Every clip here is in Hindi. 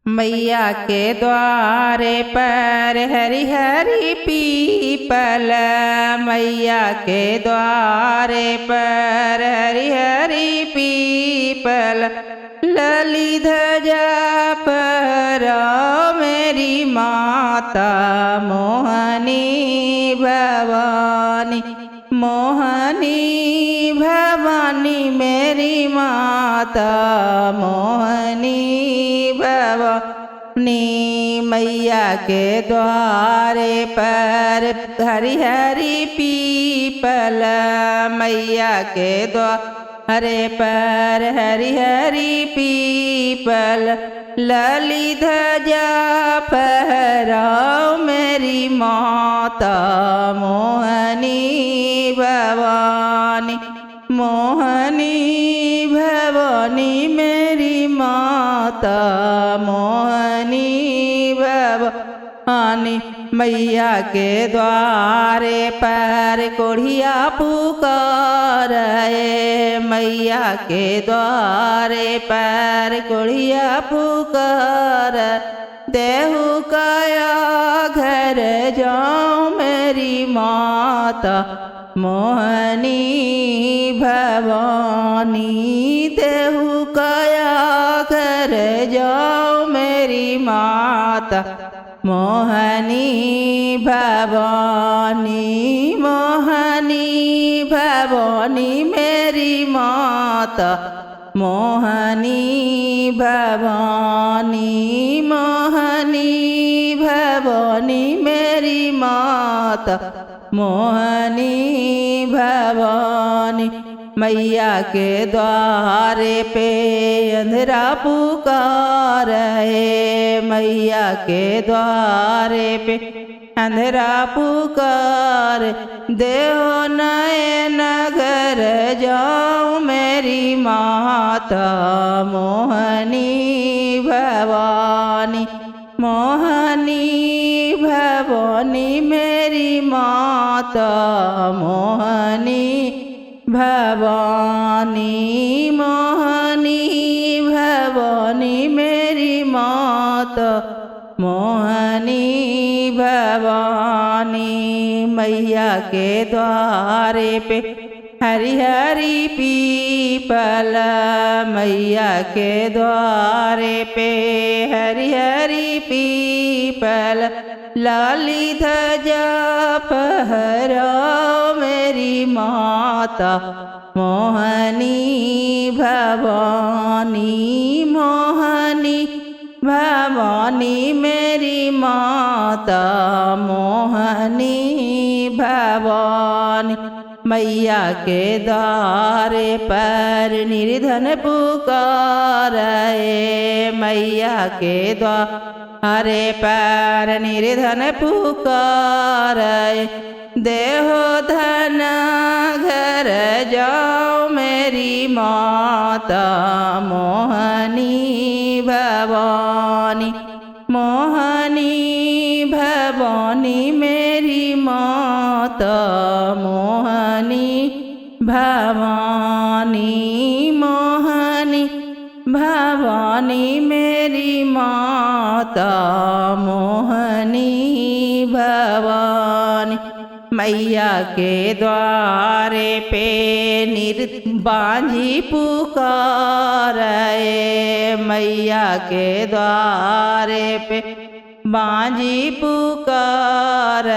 मैया के द्वारे पर हरि हरि पीपल, मैया के द्वारे पर हरि हरि पीपल, लली ध्वजा फहराओ मेरी माता मोहनी भवानी, मोहनी भवानी मेरी माता मोहनी भवानी। मैया के द्वारे पर हरि हरि पीपल, मैया के द्वारे पर हरि हरि पीपल, लली ध्वजा फहराओ मेरी माता मोहनी भवानी, मोहनी भवानी मेरी माता मोहनी भवानी। मैया के द्वारे पर कोढ़िया पुकारे, मैया के द्वारे पर कोढ़िया पुकार, देहु काया घर जाऊं मेरी माता मोहनी भवानी, देहु काया घर जाऊं मेरी माता मोहनी भवानी, मोहनी भवानी मेरी माता मोहनी भवानी, मोहनी भवानी मेरी माता मोहनी भवानी। मैया के द्वारे पे अंधेरा पुकारे, मैया के द्वारे पे अंधेरा पुकार, देहो नयन घर जाऊं मेरी माता मोहनी भवानी, मोहनी भवानी मेरी माता मोहनी भवानी, मोहनी भवानी मेरी माता मोहनी भवानी। मैया के द्वारे पे हरि हरि पीपल, मैया के द्वारे पे हरि हरि पीपल, लाली ध्वजा फहराओ मेरी माता मोहनी भवानी, मोहनी भवानी मेरी माता मोहनी भवानी। मैया के द्वारे पर निर्धन पुकारे, मैया के द्वारे पर निर्धन पुकारे, देहो धन घर जाओ मेरी माता मोहनी भवानी, मोहनी भवानी मेरी माता मोहनी भवानी, मोहनी भवानी मेरी माता मोहनी भवानी। मैया के द्वारे पे बांझी पुकारे, मैया के द्वारे पे बांझी पुकारे,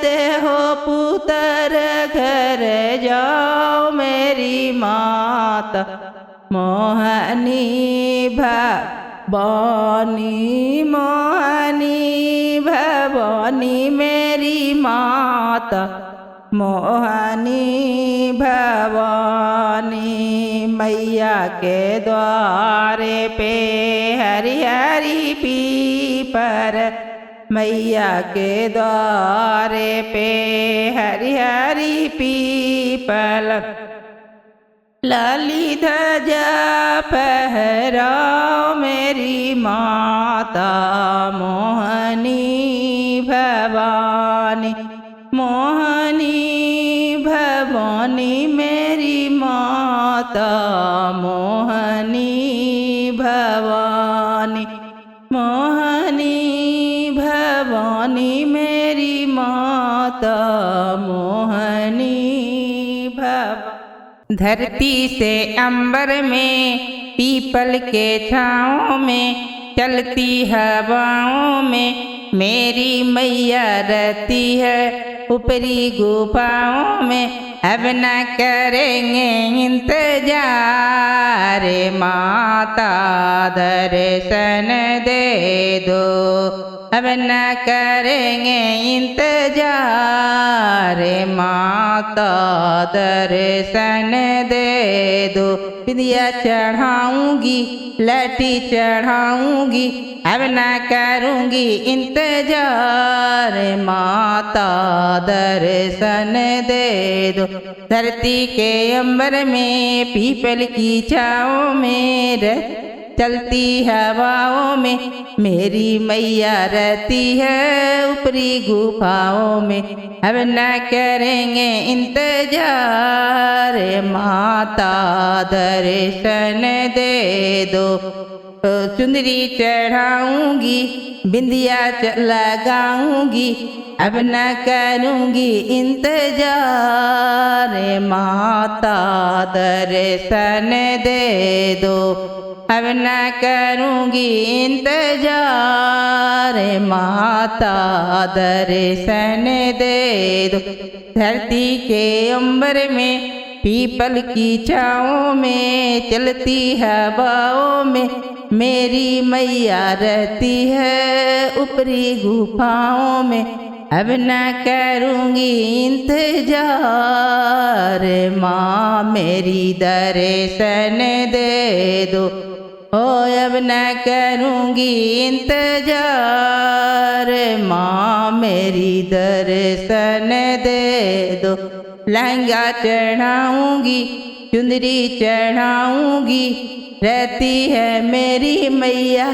देहो पुत्र घर जाओ मेरी माता मोहनी भवानी, मोहनी भवानी मेरी माता मोहनी भवानी। मैया के द्वारे पे हरि हरि पीपर, मैया के द्वारे पे हरि हरि पीपल, लाली ध्वजा फहराओ मेरी माता मोहनी भवानी, मोहनी भवानी मेरी माता मोहनी भवानी। भवानी मोहनी भवानी मेरी माता मोहनी भवानी। धरती से अंबर में पीपल के छाँव में चलती हवाओं में मेरी मैया रहती है ऊपरी गुफाओं में। अब न करेंगे इंतजार माता दर्शन दे दो। अब न करेंगे इंतजार माता दर्शन दे दो। बिंदिया चढ़ाऊंगी लटी चढ़ाऊंगी अब न करूंगी इंतजार माता दर्शन दे दो। धरती के अंबर में पीपल की छाँव में चलती हवाओं में मेरी मैया रहती है ऊपरी गुफाओं में। अब न करेंगे इंतजार माता दर्शन दे दो। चुंदरी चढ़ाऊंगी बिंदिया लगाऊंगी अब न करूंगी इंतजार माता दर्शन दे दो। अब न करूंगी इंतजार माता दर्शन दे दो। धरती के अंबर में पीपल की छाँव में चलती हवाओं में मेरी मैया रहती है ऊपरी गुफाओं में। अब न करूंगी इंतजार माँ मेरी दर्शन दे दो। ओ अब न करूंगी इंतजार माँ मेरी दर्शन दे दो। लहंगा चढ़ाऊंगी चुंदरी चढ़ाऊंगी रहती है मेरी मैया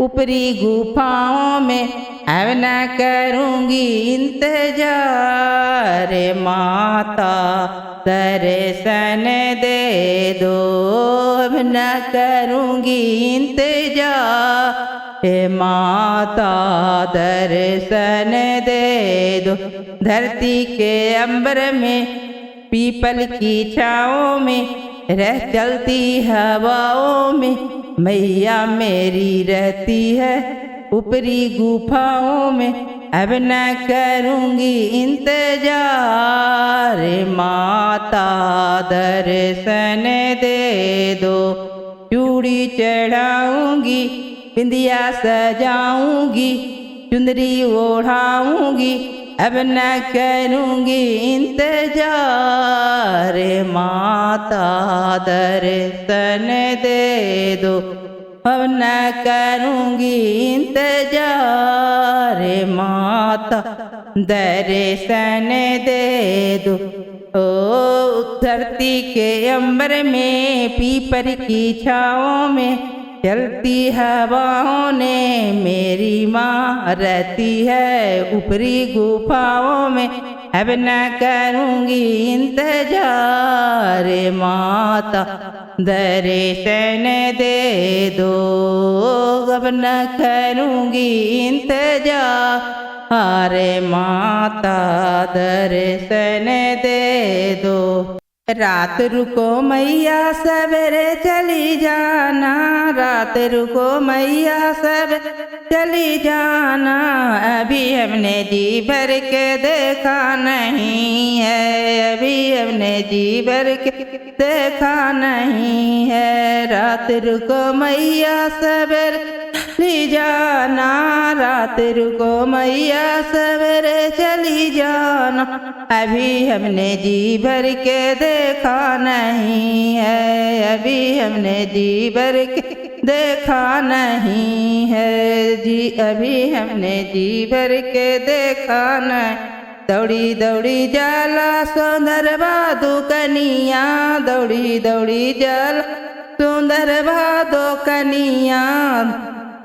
ऊपरी गुफाओं में। अब न करूंगी इंतजार माता दर्शन दे दो। अब न करूंगी इंतजार माता दर्शन दे दो। धरती के अंबर में पीपल की छाँव में चलती हवाओं में मैया मेरी रहती है ऊपरी गुफाओं में। अब न करूंगी इंतजार माता दर्शन दे दो। चूड़ी चढ़ाऊंगी बिंदिया सजाऊंगी चुंदरी ओढ़ाऊंगी अब न करूंगी इंतजार माता दर्शन दे दो। अब न करूंगी इंतजार माता दर्शन दे दो। ओ धरती के अंबर में पीपल की छाँव में चलती हवाओं ने मेरी माँ रहती है ऊपरी गुफाओं में। अब न करूंगी इंतजार माता दर्शन दे दो। अब न करूंगी इंतजार माता दर्शन दे दो। रात रुको मैया सवेरे चली जाना रात रुको मैया सब चली जाना। अभी हमने जी भर के देखा नहीं है अभी हमने जी भर के देखा नहीं है। रात रुको मैया सवेरे चली जाना रात रुको मैया सवेरे चली जाना। अभी हमने जी भर के देखा नहीं है अभी हमने जी भर के देखा नहीं है जी अभी हमने जी भर के देखा नहीं। दौड़ी दौड़ी जाला सुंदर बादू कनिया दौड़ी दौड़ी जाला सुंदर बादो कनिया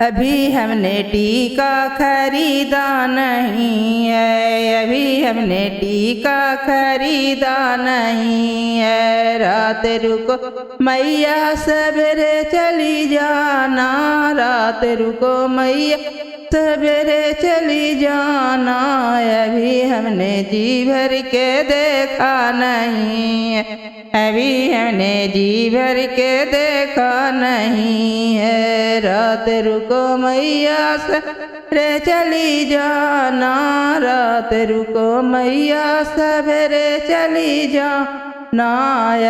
अभी हमने टीका खरीदा नहीं है, अभी हमने टीका खरीदा नहीं है। रात रुको मैया सवेरे चली जाना, रात रुको मैया सवेरे चली जाना। अभी हमने जी भर के देखा नहीं है, अभी हमने जी भर के देखा नहीं है। रात रुको मैया सवेरे चली जाना, रात रुको मैया सवेरे चली जाना।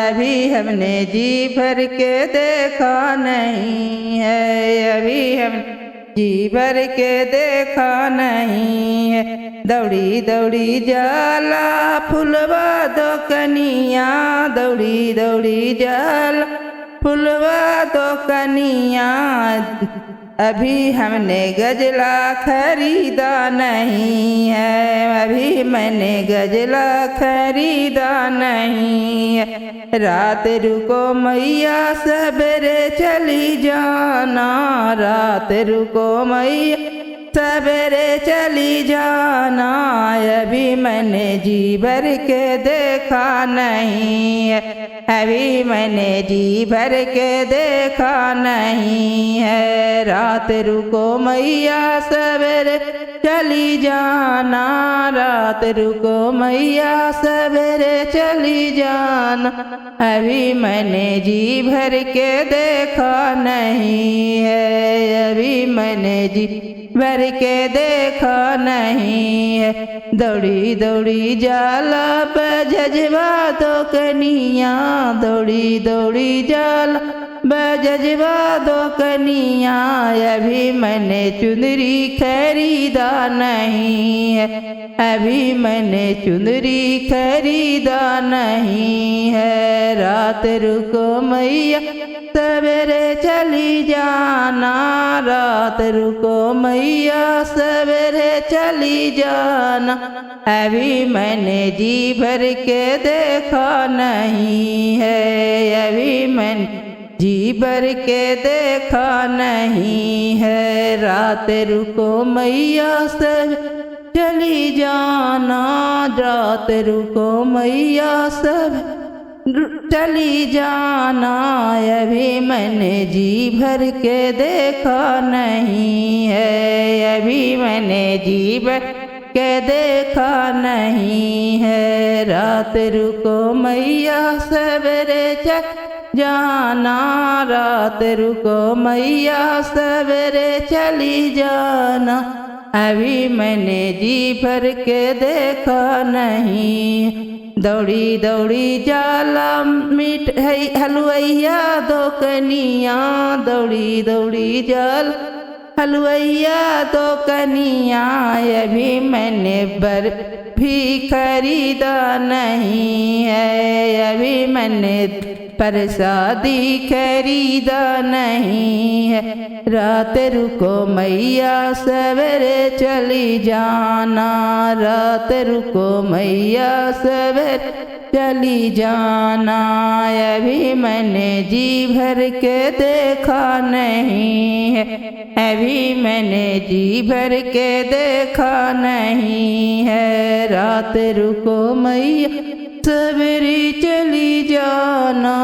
अभी हमने जी भर के देखा नहीं है, अभी हम जी भर के देखा नहीं है। दौड़ी दौड़ी जाला फुलवा दो कनिया, दौड़ी दौड़ी जाला फुलवा दो कनिया। अभी हमने गजला खरीदा नहीं है, अभी मैंने गजला खरीदा नहीं है। रात रुको मैया सवेरे चली जाना, रात रुको मैया सवेरे चली जाना। अभी मैंने जी भर के देखा नहीं है, अभी मैंने जी भर के देखा नहीं है। रात रुको मैया सवेरे चली जाना, रात रुको मैया सवेरे चली जाना। अभी मैंने जी भर के देखा नहीं है, अभी मैंने जी भर के देखा नहीं है। दौड़ी दौड़ी जाला बजवा दो कनिया, दौड़ी दौड़ी जाला बजवा दो कनिया। अभी मैंने चुनरी खरीदा नहीं है, अभी मैंने चुनरी खरीदा नहीं है। रात रुको मैया सवेरे चली जाना, रात रुको मैया सवेरे चली जाना। अभी मैंने जी भर के देखा नहीं है, अभी मैंने जी भर के देखा नहीं है। रात रुको मैया सब चली जाना, रात रुको मैया सब चली जाना। अभी मैंने जी भर के देखा नहीं है, अभी मैंने जी भर के देखा नहीं है। रात रुको मैया सवेरे चल जाना, रात रुको मैया सवेरे चली जाना। अभी मैंने जी भर के देखा नहीं। दौड़ी दौड़ी जाला मिठाई हलवैया दो कनिया, दौड़ी दौड़ी जाल हलवैया दो कनिया। अभी मैंने बर्फी खरीदा नहीं है, अभी मैंने प्रसादी खरीदा नहीं है। रात रुको मैया सवेरे चली जाना, रात रुको मैया सवेरे चली जाना। अभी मैंने जी भर के देखा नहीं है, अभी मैंने जी भर के देखा नहीं है। रात रुको मैया सवेरे चली जाना,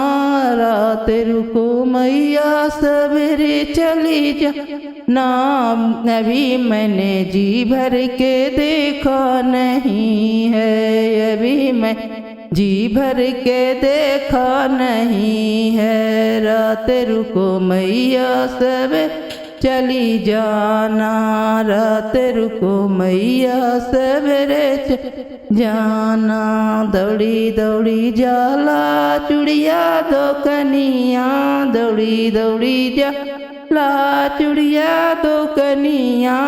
रात रुको मैया सवेरे चली जाना। अभी मैंने जी भर के देखा नहीं है, अभी मैं जी भर के देखा नहीं है। रात रुको मैया सवेरे चली जाना, रात रुको मैया सवेरे जाना। दौड़ी दौड़ी जाला चुड़िया दो कनिया, दौड़ी दौड़ी जाला चुड़िया दो कनिया।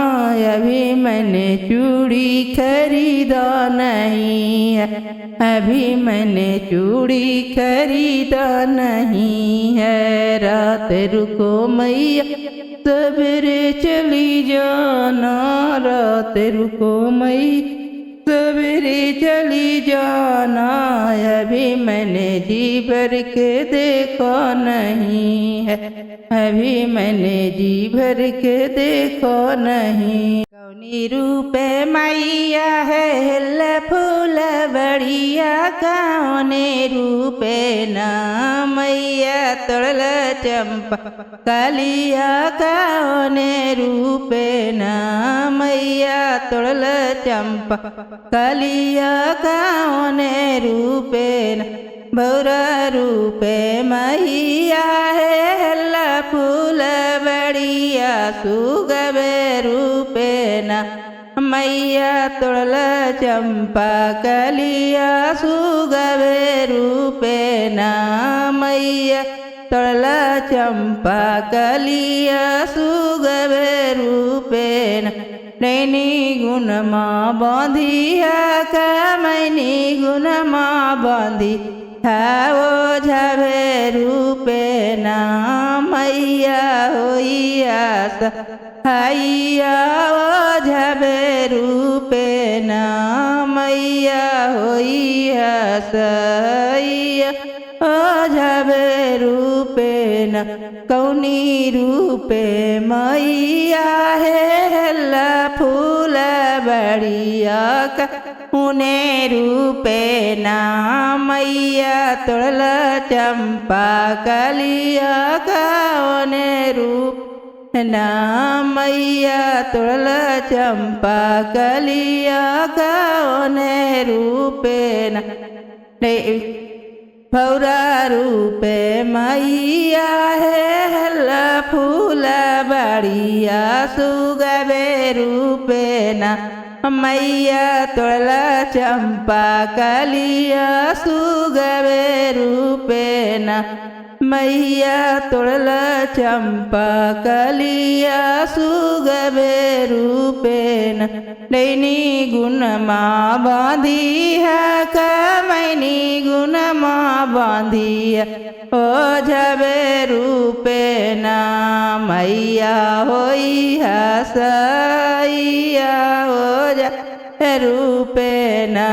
अभी मैंने चूड़ी खरीदा नहीं है, अभी मैंने चूड़ी खरीदा नहीं है। रात रुको मैया सवेरे चली जाना, रात रुको मैया सवेरे चली जाना अभी मैंने जी भर के देखा नहीं है, अभी मैंने जी भर के देखा नहीं। कौनी रूपे मैया है हिल फूल बढ़िया कौने रूपे ना मैया तोड़ल चंपा कालिया कौने रूपे ना मैया तोड़ल चंपा कालिया कौने रूपे ना भौरा रूपे मैया है हल्ला फूल बढ़िया सुगवे रूपे ना मैया तोड़ल चंपा कलिया सुगवे रूपे ना मैया तोड़ल चंपा कलिया सुगवे रूपे ना नैनी गुण माँ बांधी है मैनी गुण माँ बांधी वो झवे रूपे ना मैया होइया हैया वो झवे रूपे ना मैया होइया सैया ओ झवे रूपे न कौनी रूपे मैया है हल्ला फूल बढ़िया का उने रूपे ना मैया तोड़ल चंपा कलिया कौने रूप ना मैया तोड़ल चंपा कलिया कौने रूपे ना भौरा रूपे मैया है हल्ला फूल बढ़िया सुगवे रूपे ना मैया तोड़ल चंपा कलिया सुगवे रूपे ना मैया तोड़ल चंपा कलिया सुगवे रूपे न नैनी गुण माँ बांधी है मैनी गुण माँ बांधी है ओ झवे रूपे ना मैया होई हसैया हो जा रूपे ना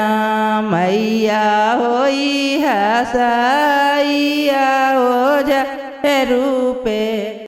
मैया होई हसैया हो जा रूपे।